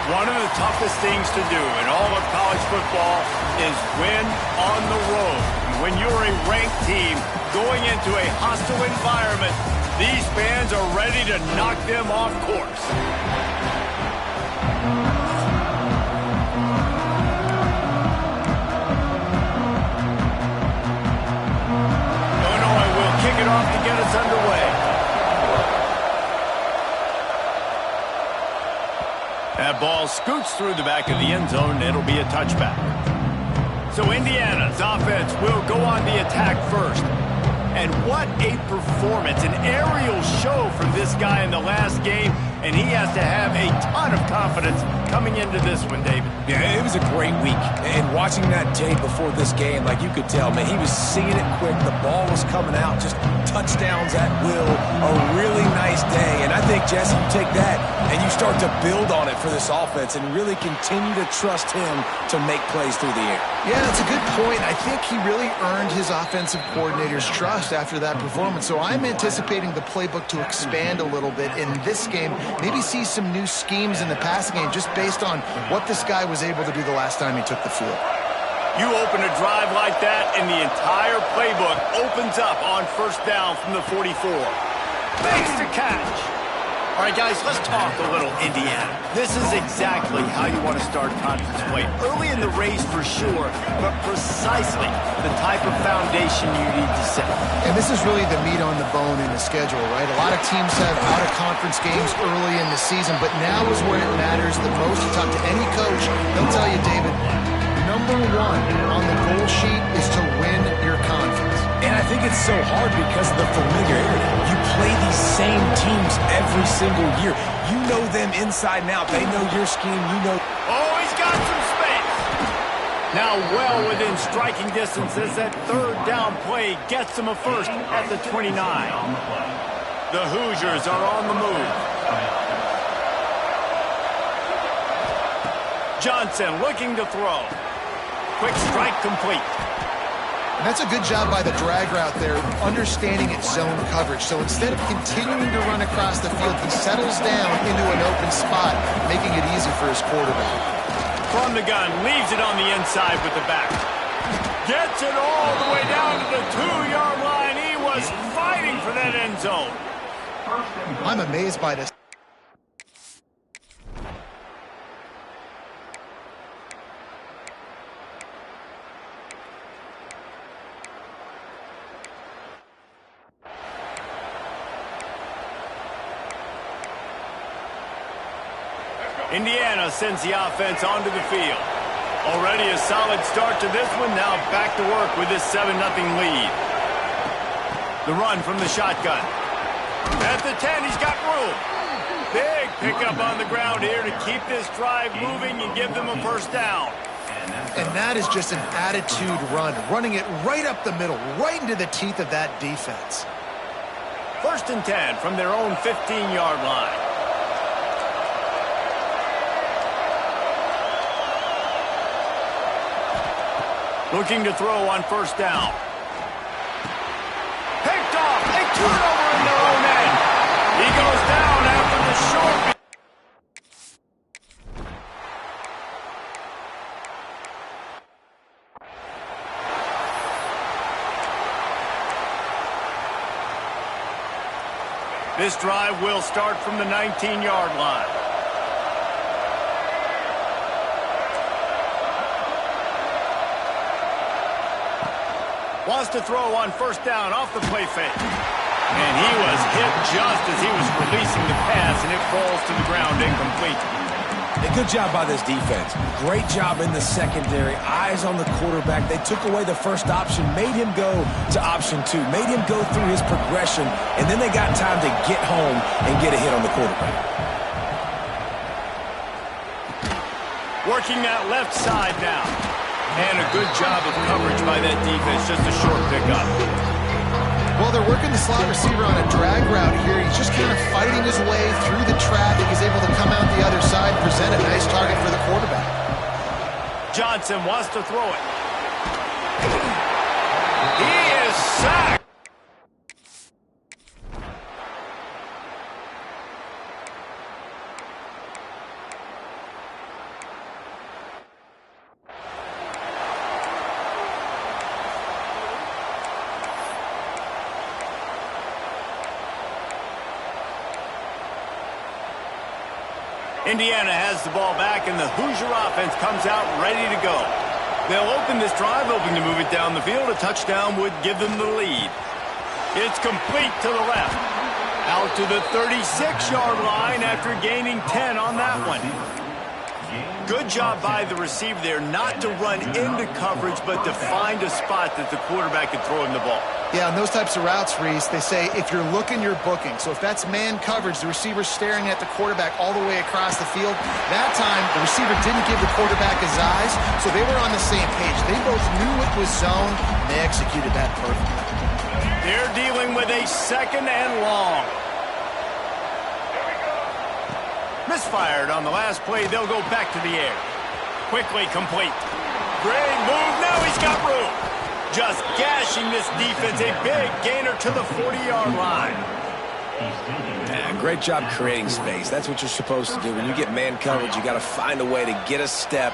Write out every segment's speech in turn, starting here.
One of the toughest things to do in all of college football is win on the road. When you're a ranked team going into a hostile environment, these fans are ready to knock them off course. Illinois will kick it off to get us underway. That ball scoots through the back of the end zone. It'll be a touchback. So Indiana's offense will go on the attack first. And what a performance, an aerial show from this guy in the last game, and he has to have a ton of confidence coming into this one, David. Yeah, it was a great week, and watching that tape before this game, like you could tell, man, he was seeing it quick, the ball was coming out, just touchdowns at will, a really nice day, and I think, Jesse, you take that and you start to build on it for this offense and really continue to trust him to make plays through the air. Yeah, that's a good point. I think he really earned his offensive coordinator's trust after that performance. So I'm anticipating the playbook to expand a little bit in this game, maybe see some new schemes in the passing game just based on what this guy was able to do the last time he took the field. You open a drive like that, and the entire playbook opens up on first down from the 44. Makes the catch. All right, guys, let's talk a little Indiana. This is exactly how you want to start conference play. Early in the race for sure, but precisely the type of foundation you need to set. And this is really the meat on the bone in the schedule, right? A lot of teams have out-of-conference games early in the season, but now is when it matters the most. You talk to any coach, they'll tell you, David, number one on the goal sheet is to win your conference. And I think it's so hard because of the familiarity. You play these same teams every single year. You know them inside and out. They know your scheme. You know. Oh, he's got some space. Now well within striking distance as that third down play gets him a first at the 29. The Hoosiers are on the move. Johnson looking to throw. Quick strike complete. And that's a good job by the drag route there, understanding its zone coverage. So instead of continuing to run across the field, he settles down into an open spot, making it easy for his quarterback. From the gun, leaves it on the inside with the back. Gets it all the way down to the 2-yard line. He was fighting for that end zone. I'm amazed by this. Indiana sends the offense onto the field. Already a solid start to this one. Now back to work with this 7-0 lead. The run from the shotgun. At the 10, he's got room. Big pickup on the ground here to keep this drive moving and give them a first down. And that is just an attitude run, running it right up the middle, right into the teeth of that defense. 1st and 10 from their own 15-yard line. Looking to throw on first down. Picked off. A turnover in their own end. He goes down after the short. This drive will start from the 19-yard line. Wants to throw on first down off the play fake. And he was hit just as he was releasing the pass, and it falls to the ground incomplete. A good job by this defense. Great job in the secondary. Eyes on the quarterback. They took away the first option, made him go to option 2, made him go through his progression, and then they got time to get home and get a hit on the quarterback. Working that left side now. And a good job of coverage by that defense. Just a short pickup. Well, they're working the slot receiver on a drag route here. He's just kind of fighting his way through the traffic. He's able to come out the other side, present a nice target for the quarterback. Johnson wants to throw it. He is sacked. Indiana has the ball back, and the Hoosier offense comes out ready to go. They'll open this drive, hoping to move it down the field. A touchdown would give them the lead. It's complete to the left. Out to the 36-yard line after gaining 10 on that one. Good job by the receiver there not to run into coverage, but to find a spot that the quarterback can throw him the ball. Yeah, on those types of routes, Reese, they say if you're looking, you're booking. So if that's man coverage, the receiver's staring at the quarterback all the way across the field. That time, the receiver didn't give the quarterback his eyes, so they were on the same page. They both knew it was zone, and they executed that perfectly. They're dealing with a second and long. Misfired on the last play. They'll go back to the air. Quickly complete. Great move. Now he's got room. Just gashing this defense. A big gainer to the 40-yard line. Yeah, great job creating space. That's what you're supposed to do. When you get man coverage, you got to find a way to get a step,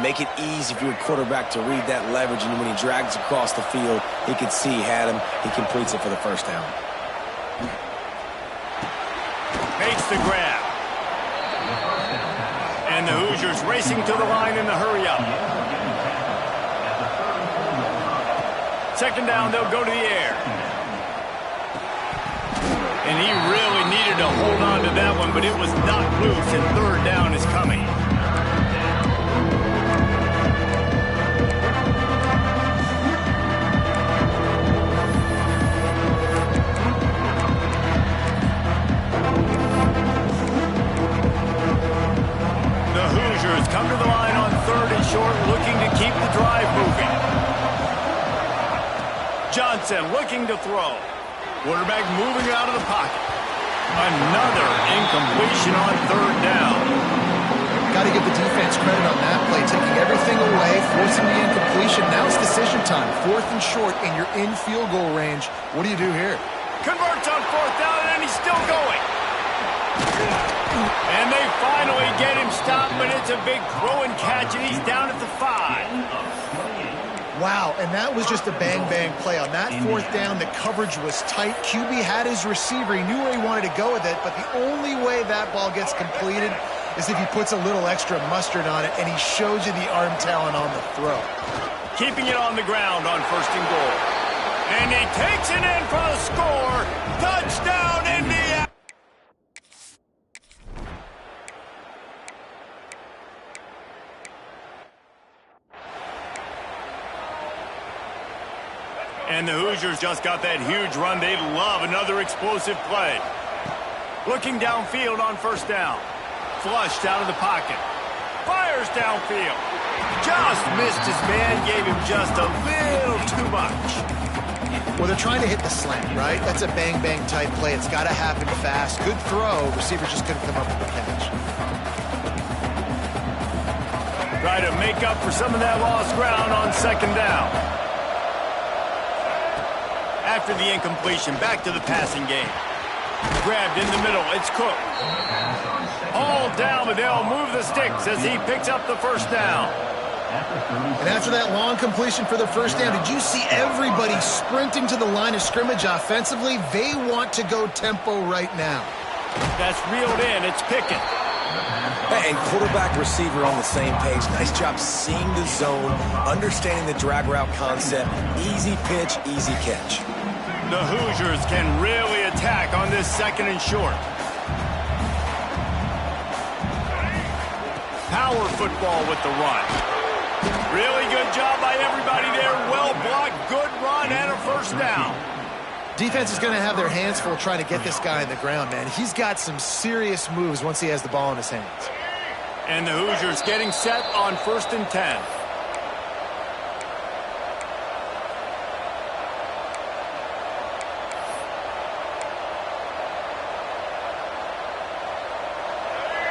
make it easy for your quarterback to read that leverage, and when he drags across the field, he can see he had him. He completes it for the first down. Makes the grab. And the Hoosiers racing to the line in the hurry-up. Second down, they'll go to the air. And he really needed to hold on to that one, but it was knocked loose, and third down is coming. Come to the line on third and short, looking to keep the drive moving. Johnson looking to throw. Quarterback moving out of the pocket. Another incompletion on third down. Got to give the defense credit on that play, taking everything away, forcing the incompletion. Now it's decision time. Fourth and short, and you're in field goal range. What do you do here? Converts on fourth down, and he's still going. And they finally get him stopped, but it's a big throw and catch, and he's down at the 5. Wow, and that was just a bang-bang play. On that fourth down, the coverage was tight. QB had his receiver. He knew where he wanted to go with it, but the only way that ball gets completed is if he puts a little extra mustard on it, and he shows you the arm talent on the throw. Keeping it on the ground on first and goal. And he takes it in for the score. Touchdown, Indiana! And the Hoosiers just got that huge run. They'd love another explosive play. Looking downfield on first down. Flushed out of the pocket. Fires downfield. Just missed his man. Gave him just a little too much. Well, they're trying to hit the slant, right? That's a bang-bang type play. It's got to happen fast. Good throw. Receiver just couldn't come up with the catch. Try to make up for some of that lost ground on second down. After the incompletion, back to the passing game. Grabbed in the middle, it's Cook. All down, but they'll move the sticks as he picks up the first down. And after that long completion for the first down, did you see everybody sprinting to the line of scrimmage offensively? They want to go tempo right now. That's reeled in, it's Pickett. And quarterback receiver on the same page. Nice job seeing the zone, understanding the drag route concept. Easy pitch, easy catch. The Hoosiers can really attack on this second and short. Power football with the run. Really good job by everybody there. Well blocked, good run, and a first down. Defense is going to have their hands full trying to get this guy on the ground, man. He's got some serious moves once he has the ball in his hands. And the Hoosiers getting set on 1st and 10.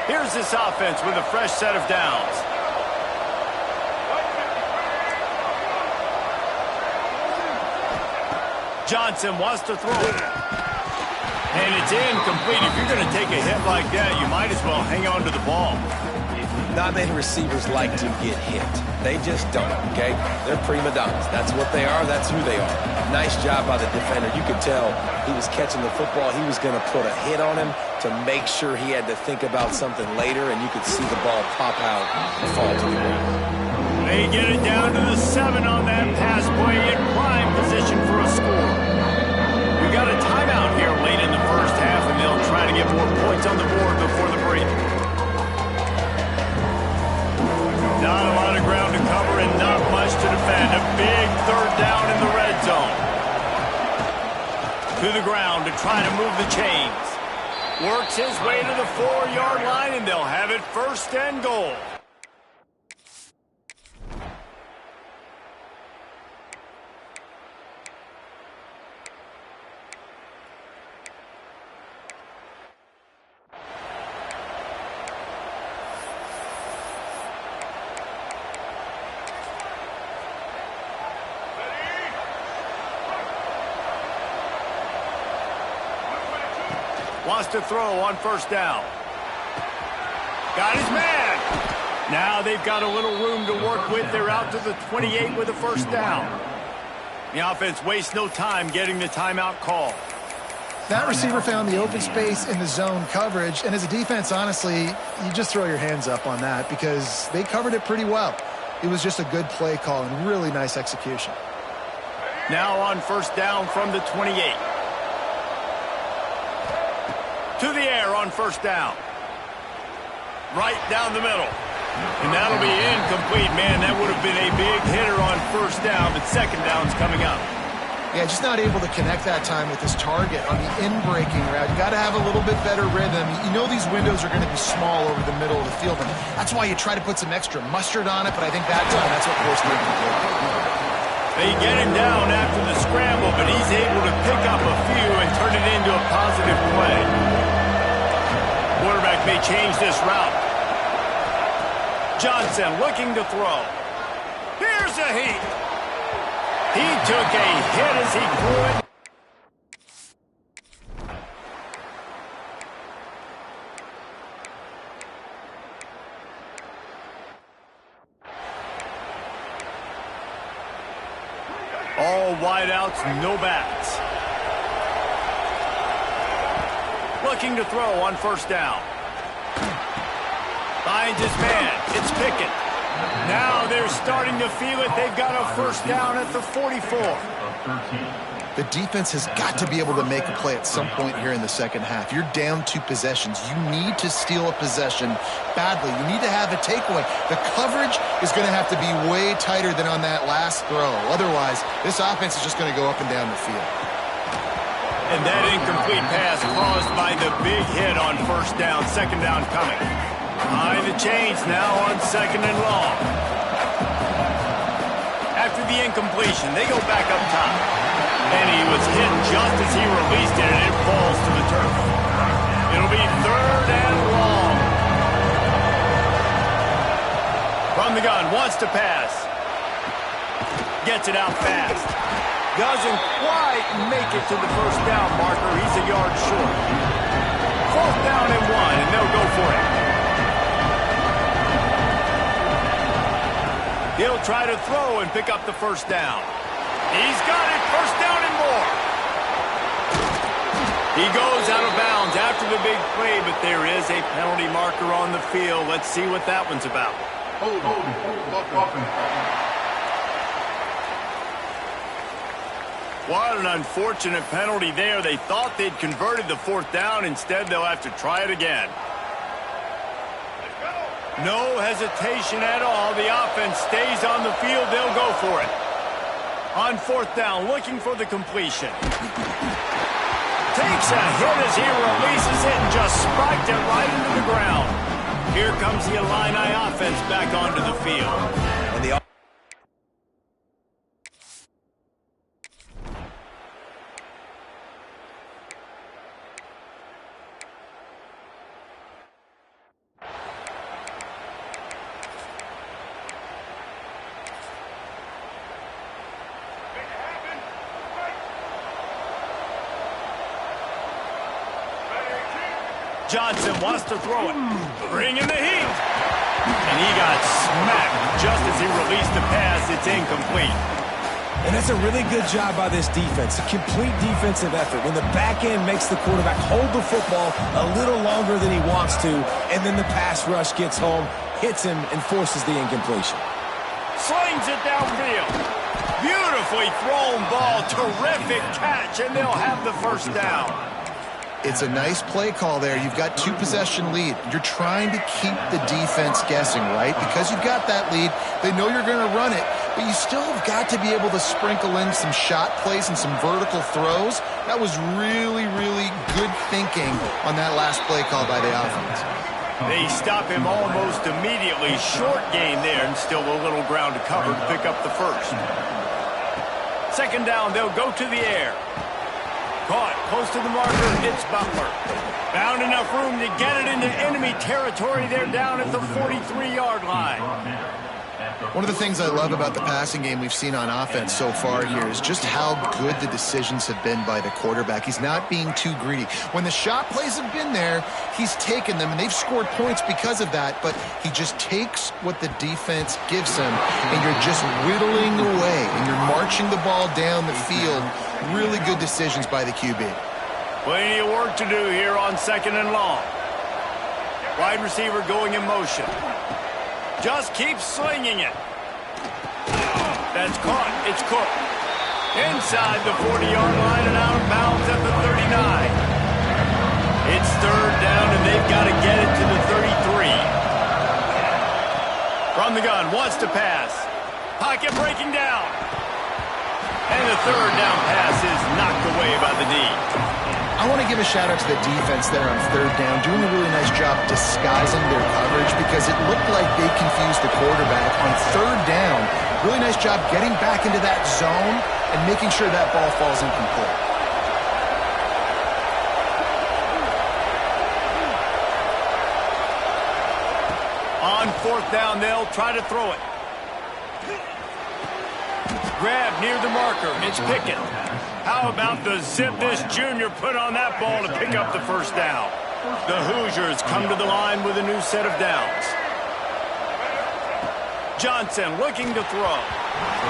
Here's this offense with a fresh set of downs. Johnson wants to throw it. And it's incomplete. If you're going to take a hit like that, you might as well hang on to the ball. Not many receivers like to get hit. They just don't, okay? They're prima donnas. That's what they are. That's who they are. Nice job by the defender. You could tell he was catching the football. He was going to put a hit on him to make sure he had to think about something later, and you could see the ball pop out and fall to the ground. They get it down to the 7 on that pass play in prime position for a score. We got a timeout here late in the first half, and they'll try to get more points on the board before the break. Not a lot of ground to cover and not much to defend. A big third down in the red zone. To the ground to try to move the chains. Works his way to the 4-yard line, and they'll have it first and goal. Wants to throw on first down. Got his man. Now they've got a little room to work with. They're out to the 28 with a first down. The offense wastes no time getting the timeout call. That receiver found the open space in the zone coverage, and as a defense, honestly, you just throw your hands up on that because they covered it pretty well. It was just a good play call and really nice execution. Now on first down from the 28. To the air on first down. Right down the middle. And that'll be incomplete. Man, that would have been a big hitter on first down, but second down's coming up. Yeah, just not able to connect that time with his target on the in-breaking route. You got to have a little bit better rhythm. You know these windows are going to be small over the middle of the field, and that's why you try to put some extra mustard on it, but I think that time that's what forced him to do. They get him down after the scramble, but he's able to pick up a few and turn it into a positive play. Quarterback may change this route. Johnson looking to throw. Here's a heat. He took a hit as he threw it. All wideouts, no backs. Looking to throw on first down. Finds his man. It's Pickett. Now they're starting to feel it. They've got a first down at the 44. The defense has got to be able to make a play at some point here in the second half. You're down 2 possessions. You need to steal a possession badly. You need to have a takeaway. The coverage is going to have to be way tighter than on that last throw. Otherwise, this offense is just going to go up and down the field. And that incomplete pass caused by the big hit on first down. Second down coming. Behind the chains now on second and long. After the incompletion, they go back up top. And he was hit just as he released it, and it falls to the turf. It'll be third and long. From the gun, wants to pass. Gets it out fast. Doesn't quite make it to the first down marker. He's a yard short. Fourth down and 1, and they'll go for it. He'll try to throw and pick up the first down. He's got it. First down and more. He goes out of bounds after the big play, but there is a penalty marker on the field. Let's see what that one's about. What an unfortunate penalty there. They thought they'd converted the fourth down. Instead, they'll have to try it again. No hesitation at all. The offense stays on the field. They'll go for it. On fourth down, looking for the completion. Takes a hit as he releases it and just spiked it right into the ground. Here comes the Illini offense back onto the field. And the Johnson wants to throw it. Bringing the heat. And he got smacked just as he released the pass. It's incomplete. And that's a really good job by this defense. A complete defensive effort. When the back end makes the quarterback hold the football a little longer than he wants to, and then the pass rush gets home, hits him, and forces the incompletion. Slings it downfield. Beautifully thrown ball. Terrific catch, and they'll have the first down. It's a nice play call there. You've got 2-possession lead. You're trying to keep the defense guessing, right? Because you've got that lead, they know you're going to run it, but you still have got to be able to sprinkle in some shot plays and some vertical throws. That was really, really good thinking on that last play call by the offense. They stop him almost immediately. Short gain there, and still a little ground to cover to pick up the first. Second down, they'll go to the air. Caught close to the marker, it's Butler. Found enough room to get it into enemy territory. They're down at the 43-yard line. One of the things I love about the passing game we've seen on offense so far here is just how good the decisions have been by the quarterback. He's not being too greedy. When the shot plays have been there, he's taken them, and they've scored points because of that, but he just takes what the defense gives him, and you're just whittling away, and you're marching the ball down the field. Really good decisions by the QB. Plenty of work to do here on second and long. Wide receiver going in motion. Just keeps slinging it. That's caught. It's Cook. Inside the 40-yard line and out of bounds at the 39. It's third down, and they've got to get it to the 33. From the gun, wants to pass. Pocket breaking down. And the third down pass is knocked away by the D. I want to give a shout-out to the defense there on third down, doing a really nice job disguising their coverage because it looked like they confused the quarterback on third down. Really nice job getting back into that zone and making sure that ball falls incomplete. On fourth down, they'll try to throw it. Grab near the marker. It's Pickett. How about the zip this junior put on that ball to pick up the first down? The Hoosiers come to the line with a new set of downs. Johnson looking to throw.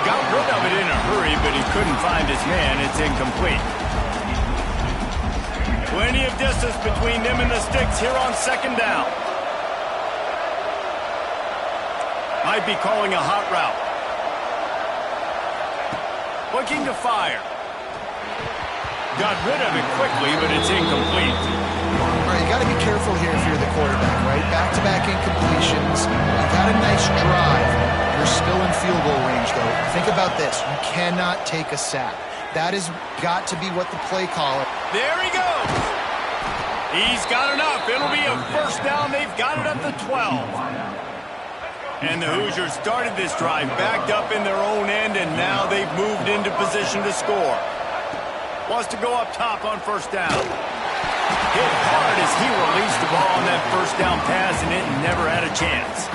Got rid of it in a hurry, but he couldn't find his man. It's incomplete. Plenty of distance between them and the sticks here on second down. Might be calling a hot route. Looking to fire. Got rid of it quickly, but it's incomplete. All right, you got to be careful here if you're the quarterback, right? Back-to-back incompletions. You've had a nice drive. You're still in field goal range, though. Think about this. You cannot take a sack. That has got to be what the play caller... There he goes. He's got enough. It'll be a first down. They've got it at the 12. And the Hoosiers started this drive backed up in their own end, and now they've moved into position to score. Wants to go up top on first down. Hit hard as he released the ball on that first down pass, and it never had a chance.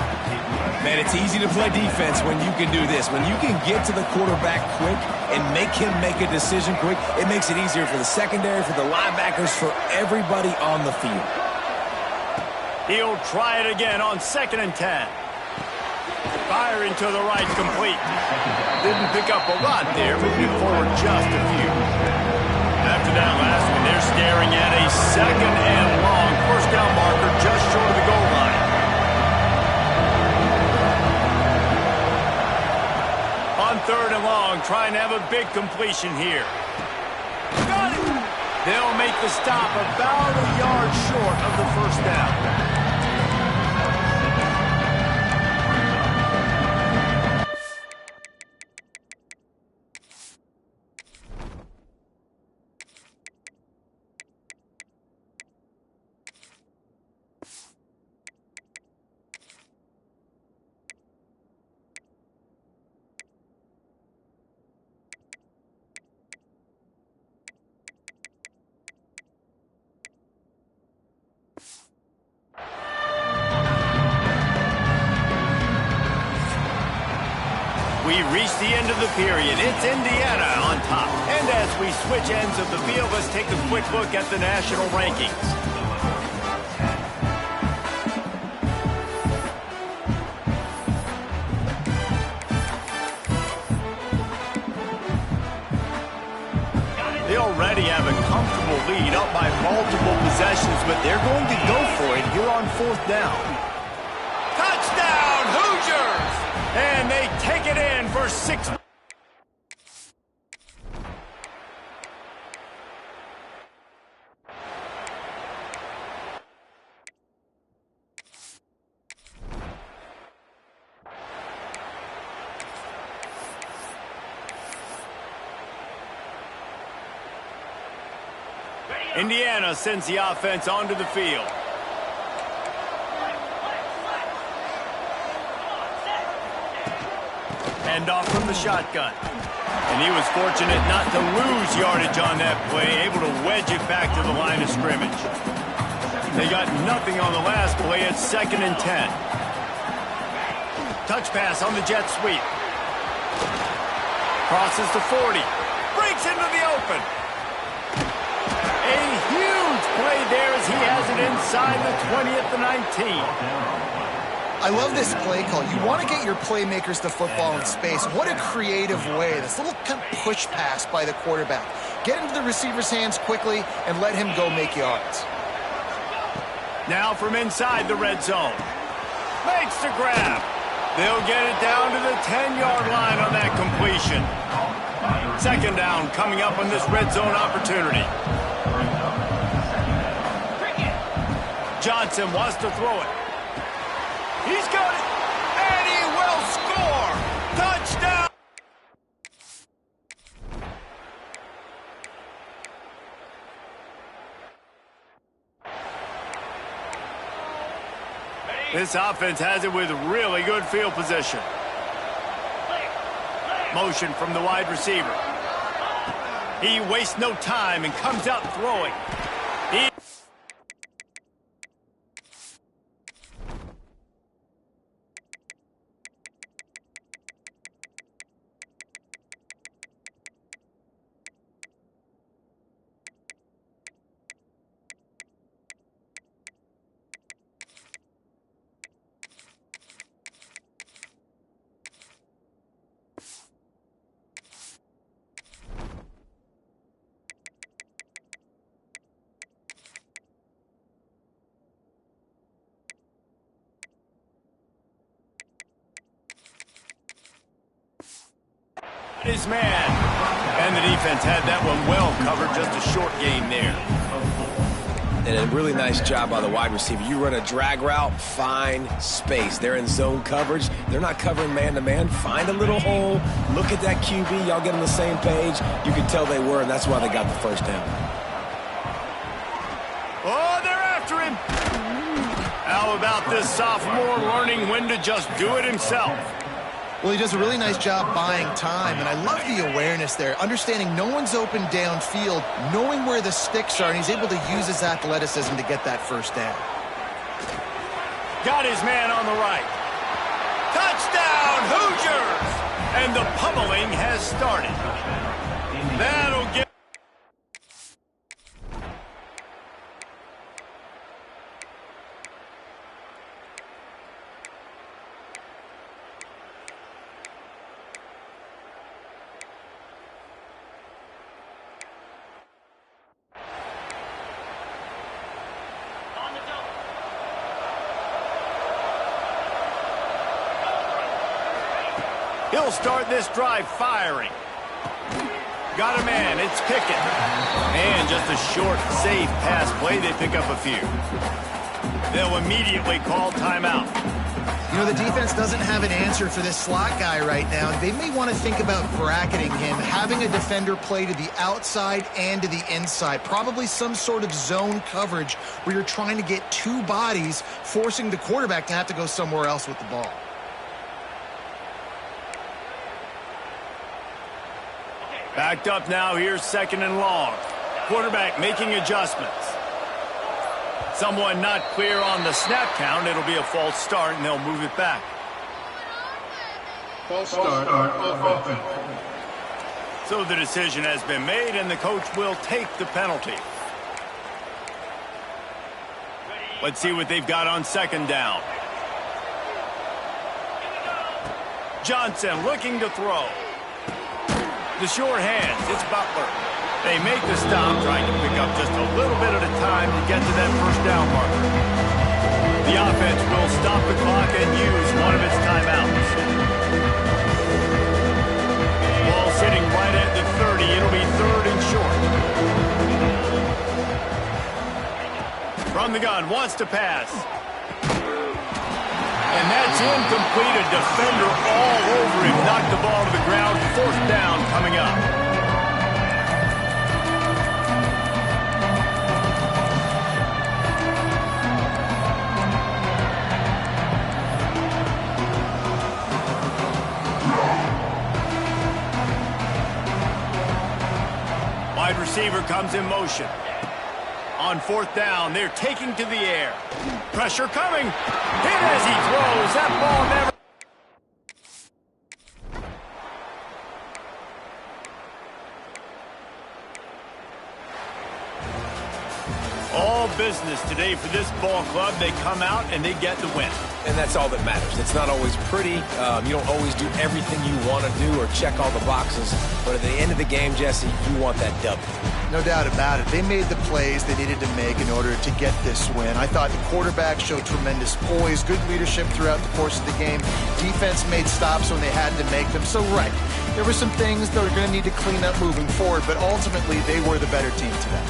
Man, it's easy to play defense when you can do this. When you can get to the quarterback quick and make him make a decision quick, it makes it easier for the secondary, for the linebackers, for everybody on the field. He'll try it again on 2nd and 10. Firing to the right, complete. Didn't pick up a lot there, moving forward just a few. After that last one, they're staring at a 2nd and long. First down marker just short of the goal line. On 3rd and long, trying to have a big completion here. Got it! They'll make the stop about a yard short of the first down. We reach the end of the period. It's Indiana on top. And as we switch ends of the field, let's take a quick look at the national rankings. lead, up by multiple possessions, but they're going to go for it here on 4th down. Touchdown, Hoosiers! And they take it in for 6. Indiana sends the offense onto the field. Hand off from the shotgun. And he was fortunate not to lose yardage on that play, able to wedge it back to the line of scrimmage. They got nothing on the last play. It's 2nd and 10. Touch pass on the jet sweep. Crosses to 40. Breaks into the open. A huge play there as he has it inside the 20 at the 19. I love this play call. You want to get your playmakers the football in space. What a creative way. This little kind of push pass by the quarterback. Get into the receiver's hands quickly and let him go make yards. Now from inside the red zone. Makes the grab. They'll get it down to the 10-yard line on that completion. 2nd down coming up on this red zone opportunity. Johnson wants to throw it. He's got it, and he will score! Touchdown! This offense has it with really good field position. Motion from the wide receiver. He wastes no time and comes out throwing. His man. And the defense had that one well covered. Just a short gain there. And a really nice job by the wide receiver. You run a drag route, find space. They're in zone coverage. They're not covering man-to-man. Find a little hole. Look at that QB. Y'all get on the same page. You can tell they were, and that's why they got the 1st down. Oh, they're after him. How about this sophomore learning when to just do it himself? Well, he does a really nice job buying time, and I love the awareness there, understanding no one's open downfield, knowing where the sticks are, and he's able to use his athleticism to get that 1st down. Got his man on the right. Touchdown, Hoosiers! And the pummeling has started. That'll get... He'll start this drive firing. Got a man, it's Pickett. And just a short, safe pass play, they pick up a few. They'll immediately call timeout. You know, the defense doesn't have an answer for this slot guy right now. They may want to think about bracketing him, having a defender play to the outside and to the inside. Probably some sort of zone coverage where you're trying to get 2 bodies, forcing the quarterback to have to go somewhere else with the ball. Backed up now, here's 2nd and long. Quarterback making adjustments. Someone not clear on the snap count. It'll be a false start, and they'll move it back. False start on offense. So the decision has been made, and the coach will take the penalty. Let's see what they've got on 2nd down. Johnson looking to throw. The short hands, it's Butler. They make the stop, trying to pick up just a little bit at a time to get to that first down marker. The offense will stop the clock and use one of its timeouts. Ball sitting right at the 30. It'll be 3rd and short. From the gun, wants to pass. And that's incomplete. A defender all over him. Knocked the ball to the ground. 4th down coming up. Wide receiver comes in motion. On 4th down, they're taking to the air. Pressure coming. Hit as he throws. That ball never... All business today for this ball club. They come out and they get the win. And that's all that matters. It's not always pretty. You don't always do everything you want to do or check all the boxes. But at the end of the game, Jesse, you want that W. No doubt about it. They made the plays they needed to make in order to get this win. I thought the quarterback showed tremendous poise, good leadership throughout the course of the game. Defense made stops when they had to make them. So, right, there were some things that are going to need to clean up moving forward, but ultimately they were the better team today.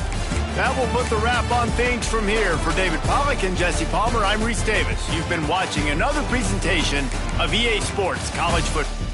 That will put the wrap on things from here. For David Pollack and Jesse Palmer, I'm Reese Davis. You've been watching another presentation of EA Sports College Football.